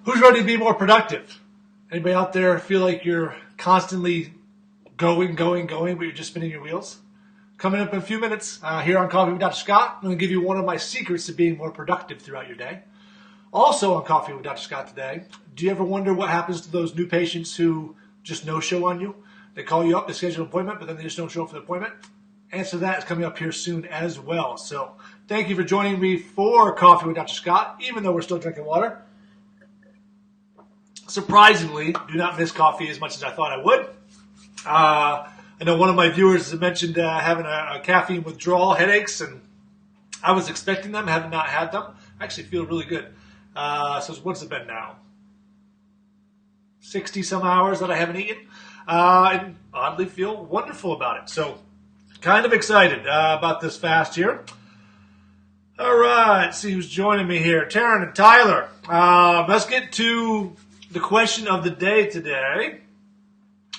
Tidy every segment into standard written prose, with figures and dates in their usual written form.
Who's ready to be more productive? Anybody out there feel like you're constantly going, but you're just spinning your wheels? Coming up in a few minutes here on Coffee with Dr. Scott, I'm going to give you one of my secrets to being more productive throughout your day. Also on Coffee with Dr. Scott today, do you ever wonder what happens to those new patients who just no-show on you? They call you up, they schedule an appointment, but then they just don't show up for the appointment? Answer to that is coming up here soon as well. So thank you for joining me for Coffee with Dr. Scott, even though we're still drinking water. Surprisingly, do not miss coffee as much as I thought I would. I know one of my viewers has mentioned having a caffeine withdrawal, headaches, and I was expecting them, have not had them. I actually feel really good. So what's it been now? 60 some hours that I haven't eaten, and oddly feel wonderful about it. So kind of excited about this fast here. All right, let's see who's joining me here. Taryn and Tyler. Let's get to the question of the day today,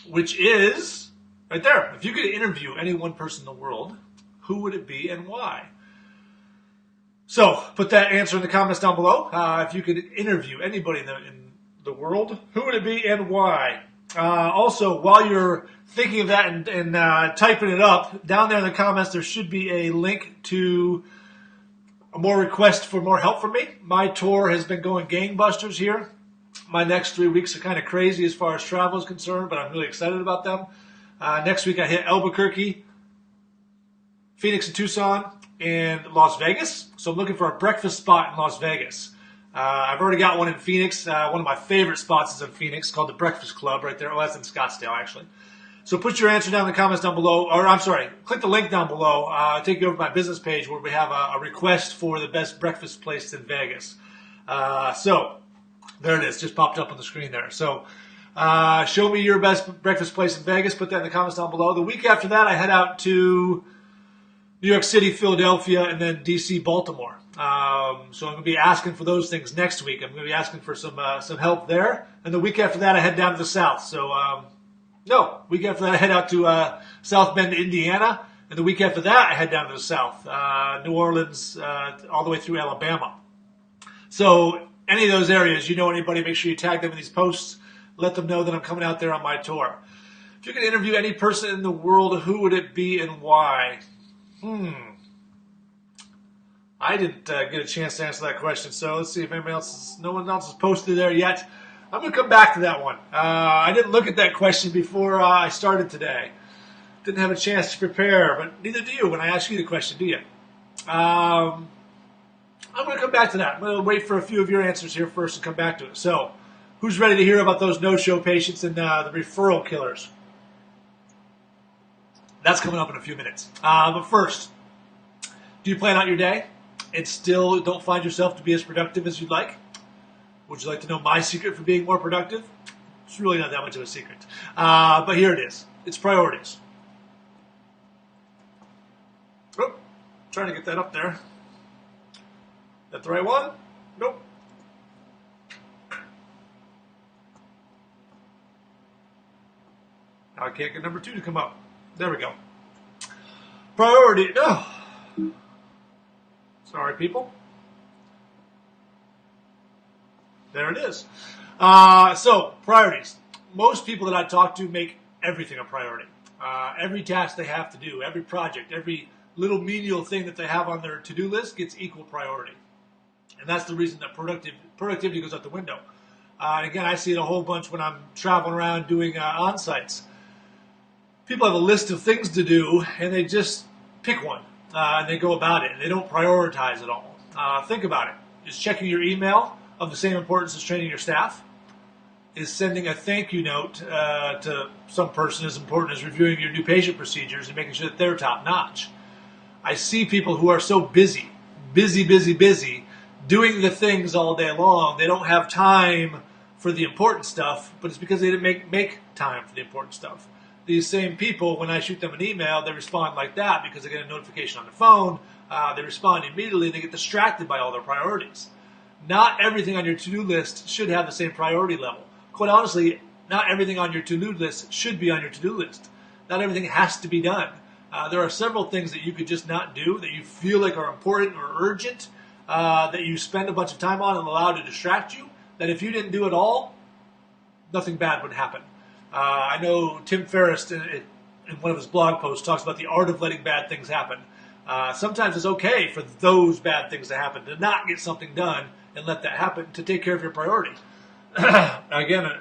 which is right there. If you could interview any one person in the world, who would it be and why? So put that answer in the comments down below. If you could interview anybody in the world, who would it be and why? Also, while you're thinking of that and typing it up, down there in the comments there should be a link to more requests for more help from me. My tour has been going gangbusters here. My next 3 weeks are kind of crazy as far as travel is concerned, but I'm really excited about them. Next week I hit Albuquerque, Phoenix and Tucson, and Las Vegas. So I'm looking for a breakfast spot in Las Vegas. I've already got one in Phoenix. One of my favorite spots is in Phoenix called the Breakfast Club right there. Oh, that's in Scottsdale, actually. So put your answer down in the comments down below. Or, I'm sorry, click the link down below. I'll take you over to my business page where we have a request for the best breakfast place in Vegas. So there it is. Just popped up on the screen there. So show me your best breakfast place in Vegas. Put that in the comments down below. The week after that, I head out to New York City, Philadelphia, and then D.C., Baltimore. So I'm going to be asking for those things next week. I'm going to be asking for some help there. And the week after that, I head down to the south. So, week after that, I head out to South Bend, Indiana. And the week after that, I head down to the south, New Orleans, all the way through Alabama. So any of those areas, you know anybody, make sure you tag them in these posts. Let them know that I'm coming out there on my tour. If you could interview any person in the world, who would it be and why? I didn't get a chance to answer that question, so let's see if no one else has posted there yet. I'm going to come back to that one. I didn't look at that question before I started today. Didn't have a chance to prepare, but neither do you when I ask you the question, do you? I'm going to come back to that. I'm going to wait for a few of your answers here first and come back to it. So, who's ready to hear about those no-show patients and the referral killers? That's coming up in a few minutes. But first, do you plan out your day and still don't find yourself to be as productive as you'd like? Would you like to know my secret for being more productive? It's really not that much of a secret. But here it is. It's priorities. Oh, trying to get that up there. Is that the right one? Nope. Now I can't get number 2 to come up. There we go. Priority. No. Sorry, people. There it is. So, priorities. Most people that I talk to make everything a priority. Every task they have to do, every project, every little menial thing that they have on their to-do list gets equal priority. And that's the reason that productivity goes out the window. And again, I see it a whole bunch when I'm traveling around doing on-sites. People have a list of things to do, and they just pick one, and they go about it, and they don't prioritize it all. Think about it. Is checking your email of the same importance as training your staff? Is sending a thank you note to some person as important as reviewing your new patient procedures and making sure that they're top-notch? I see people who are so busy, doing the things all day long, they don't have time for the important stuff, but it's because they didn't make time for the important stuff. These same people, when I shoot them an email, they respond like that because they get a notification on their phone. They respond immediately. They get distracted by all their priorities. Not everything on your to-do list should have the same priority level. Quite honestly, not everything on your to-do list should be on your to-do list. Not everything has to be done. There are several things that you could just not do that you feel like are important or urgent, that you spend a bunch of time on and allow to distract you. that if you didn't do it all, nothing bad would happen. I know Tim Ferriss, in one of his blog posts, talks about the art of letting bad things happen. Sometimes it's okay for those bad things to happen, to not get something done and let that happen, to take care of your priority. Again,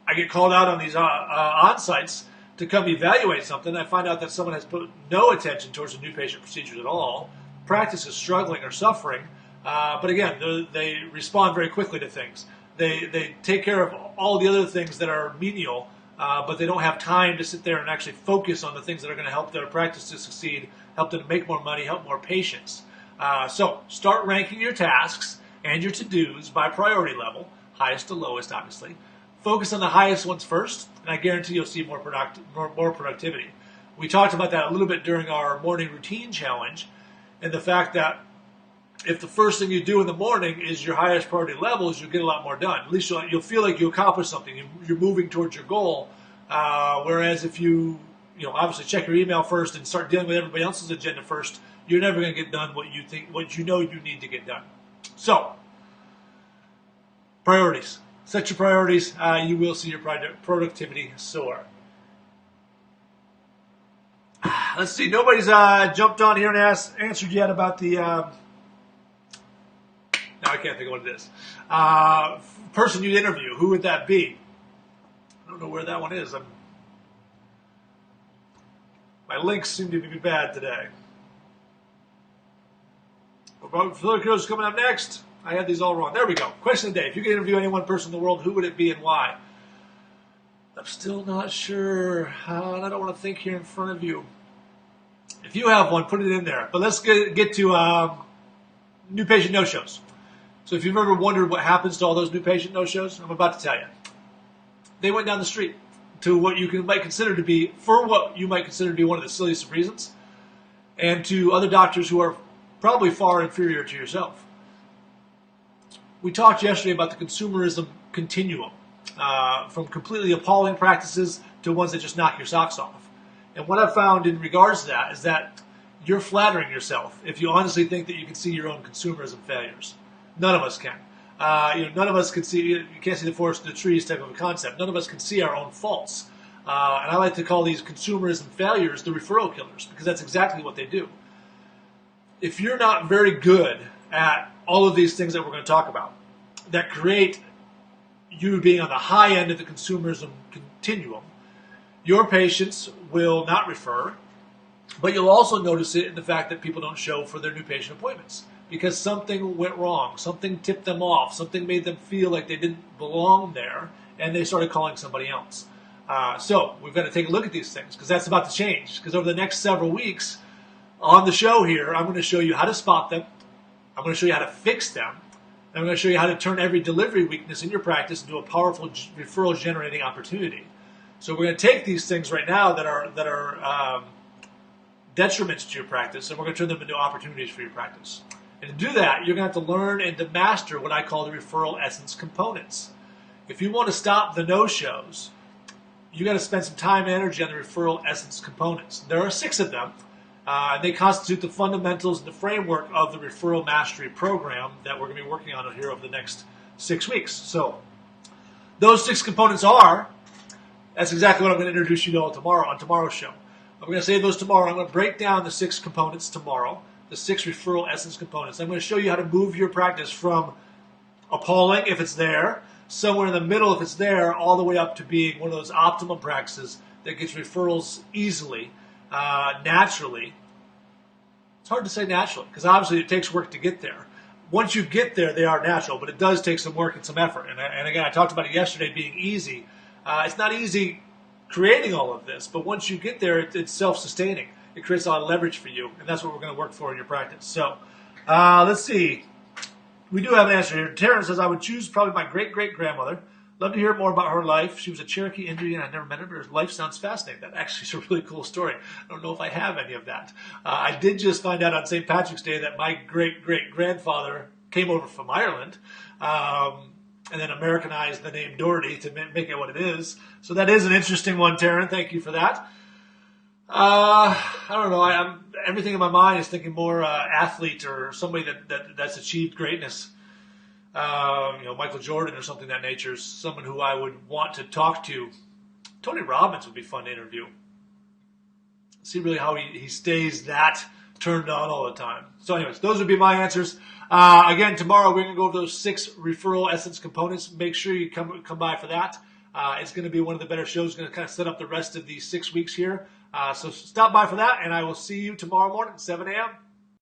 I get called out on these on-sites to come evaluate something. I find out that someone has put no attention towards the new patient procedures at all. Practice is struggling or suffering. But again, they respond very quickly to things. They take care of all the other things that are menial, but they don't have time to sit there and actually focus on the things that are going to help their practice to succeed, help them to make more money, help more patients. So start ranking your tasks and your to-dos by priority level, highest to lowest, obviously. Focus on the highest ones first, and I guarantee you'll see more productivity. We talked about that a little bit during our morning routine challenge, and the fact that if the first thing you do in the morning is your highest priority levels, you'll get a lot more done. At least you'll feel like you accomplished something. You're moving towards your goal. Whereas if you obviously check your email first and start dealing with everybody else's agenda first, you're never going to get done what you know you need to get done. So, priorities. Set your priorities. You will see your productivity soar. Let's see. Nobody's jumped on here and answered yet about the. Now I can't think of what it is. Person you'd interview. Who would that be? I don't know where that one is. My links seem to be bad today. Referral Killers coming up next. I had these all wrong. There we go. Question of the day. If you could interview any one person in the world, who would it be and why? I'm still not sure. I don't want to think here in front of you. If you have one, put it in there. But let's get to new patient no-shows. So if you've ever wondered what happens to all those new patient no-shows, I'm about to tell you. They went down the street to what you might consider to be, for what you might consider to be one of the silliest of reasons, and to other doctors who are probably far inferior to yourself. We talked yesterday about the consumerism continuum, from completely appalling practices to ones that just knock your socks off. And what I've found in regards to that is that you're flattering yourself if you honestly think that you can see your own consumerism failures. None of us can. None of us can see, you can't see the forest in the trees type of a concept. None of us can see our own faults. And I like to call these consumerism failures the referral killers, because that's exactly what they do. If you're not very good at all of these things that we're going to talk about, that create you being on the high end of the consumerism continuum, your patients will not refer, but you'll also notice it in the fact that people don't show for their new patient appointments because something went wrong, something tipped them off, something made them feel like they didn't belong there, and they started calling somebody else. So we've got to take a look at these things because that's about to change. Because over the next several weeks on the show here, I'm going to show you how to spot them. I'm going to show you how to fix them. And I'm going to show you how to turn every delivery weakness in your practice into a powerful referral generating opportunity. So we're going to take these things right now that are detriments to your practice, and we're going to turn them into opportunities for your practice. And to do that, you're going to have to learn and to master what I call the referral essence components. If you want to stop the no-shows, you got to spend some time and energy on the referral essence components. There are 6 of them. They constitute the fundamentals and the framework of the referral mastery program that we're going to be working on here over the next 6 weeks. So those 6 components are, that's exactly what I'm going to introduce you to all tomorrow on tomorrow's show. I'm going to say those tomorrow. I'm going to break down the 6 components tomorrow, the 6 referral essence components. I'm going to show you how to move your practice from appalling, if it's there, somewhere in the middle, if it's there, all the way up to being one of those optimum practices that gets referrals easily, naturally. It's hard to say naturally because obviously it takes work to get there. Once you get there, they are natural, but it does take some work and some effort. And again, I talked about it yesterday being easy. It's not easy creating all of this, but once you get there, it's self-sustaining. It creates a lot of leverage for you, and that's what we're going to work for in your practice. So let's see. We do have an answer here. Taryn says, I would choose probably my great-great-grandmother. Love to hear more about her life. She was a Cherokee Indian. I never met her, but her life sounds fascinating. That actually is a really cool story. I don't know if I have any of that. I did just find out on St. Patrick's Day that my great-great-grandfather came over from Ireland and then Americanized the name Dorrity to make it what it is. So that is an interesting one, Taryn. Thank you for that. I don't know. Everything in my mind is thinking more athlete or somebody that's achieved greatness. Michael Jordan or something of that nature is someone who I would want to talk to. Tony Robbins would be fun to interview. See really how he stays that turned on all the time. So anyways, those would be my answers. Again, tomorrow we're going to go over those 6 referral essence components. Make sure you come by for that. It's going to be one of the better shows. It's going to kind of set up the rest of these 6 weeks here. So stop by for that, and I will see you tomorrow morning at 7 a.m.